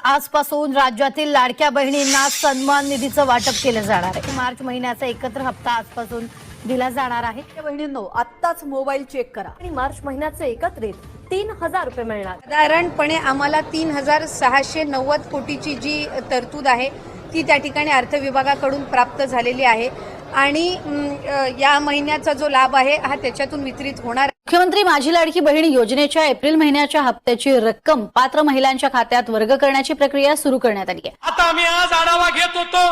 आजपासून राज्यातील लाडक्या बहिणींना सन्मान निधीचं वाटप केलं जाणार आहे। मार्च महिन्याचा एकत्र हप्ता आजपासून दिला जाणार आहे। बहिणींनो, आत्ताच मोबाईल चेक करा आणि मार्च महिन्याचे एकत्रित 3000 रुपये मिळणार। साधारणपणे आम्हाला 3690 कोटीची जी तरतूद आहे ती त्या ठिकाणी अर्थ विभागाकडून प्राप्त झालेली आहे आणि या महिन्याचा जो लाभ आहे हा त्याच्यातून वितरित होणार। मुख्यमंत्री माझी लाडकी बहीण योजनेच्या एप्रिल महिन्याच्या हप्त्याची रक्कम पात्र महिलांच्या खात्यात वर्ग करण्याची प्रक्रिया सुरू करण्यात आली आहे। आता आम्ही आज आढावा घेत होतो,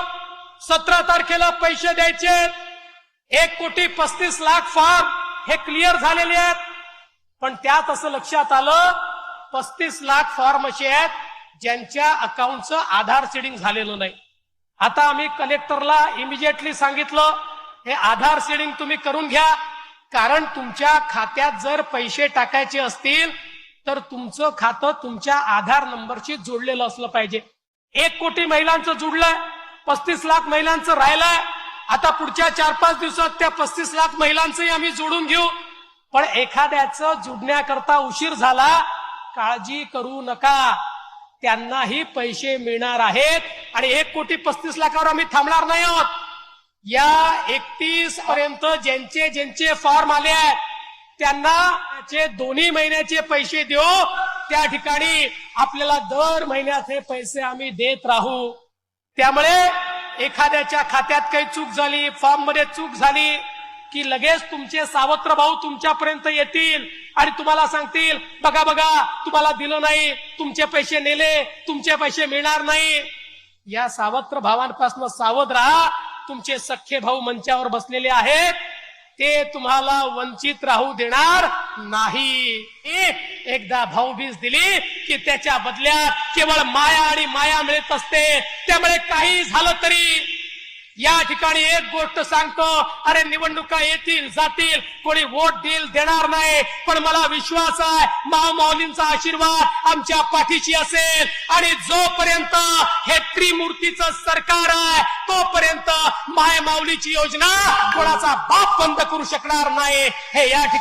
17 तारखेला पैसे द्यायचे 1,35,00,000 फॉर्म हे क्लिअर झालेले आहेत, पण त्यात असं लक्षात आलं 35 लाख फॉर्म असे आहेत ज्यांच्या अकाउंटचं आधार सीडिंग झालेलं नाही। आता आम्ही कलेक्टरला इमिजिएटली सांगितलं, हे आधार सीडिंग तुम्ही करून घ्या, कारण तुमच्या खात्यात जर पैसे टाकायचे असतील तर तुमचं खातं तुमच्या आधार नंबरशी जोडलेलं असलं पाहिजे। 1 कोटी महिलांचं जुडलंय, 35 लाख महिलांचं राहिलंय। आता पुढच्या 4-5 दिवसात त्या 35 लाख महिलांचंही आम्ही जोडून घेऊ, पण एखाद्याचं जुडण्याकरता उशीर झाला, काळजी करू नका, त्यांनाही पैसे मिळणार आहेत आणि 1,35,00,000 आम्ही थांबणार नाही आहोत। या 31 पर्यंत ज्यांचे फॉर्म आले आहेत त्यांना दोन्ही महिन्याचे पैसे देऊ, त्या ठिकाणी आपल्याला दर महिन्याचे पैसे आम्ही देत राहू। त्यामुळे एखाद्याच्या खात्यात काही चूक झाली, फॉर्म मध्ये चूक झाली की लगेच तुमचे सावत्र भाऊ तुमच्यापर्यंत येतील आणि तुम्हाला सांगतील, बघा बघा तुम्हाला दिलं नाही, तुमचे पैसे नेले, तुमचे पैसे मिळणार नाही। या सावत्र भावांपासून सावध राहा। तुमचे सख्खे भाऊ मंचावर बसलेले आहेत, ते तुम्हाला वंचित राहू देणार नाही। एकदा भाऊबीज दिली की त्याच्या बदल्यात केवळ माया आणि माया मिळत असते। त्यामुळे काही झालं तरी या ठिकाणी एक गोष्ट सांगतो, अरे निवडणुका येतील जातील, कोणी वोट देईल देणार नाही, पण मला विश्वास आहे माऊलींचा आशीर्वाद आमच्या पाठीशी असेल आणि जोपर्यंत हे त्रिमूर्तीचं सरकार आहे तोपर्यंत माय माऊलीची योजना कोणाचा बाप बंद करू शकणार नाही, हे या ठिकाणी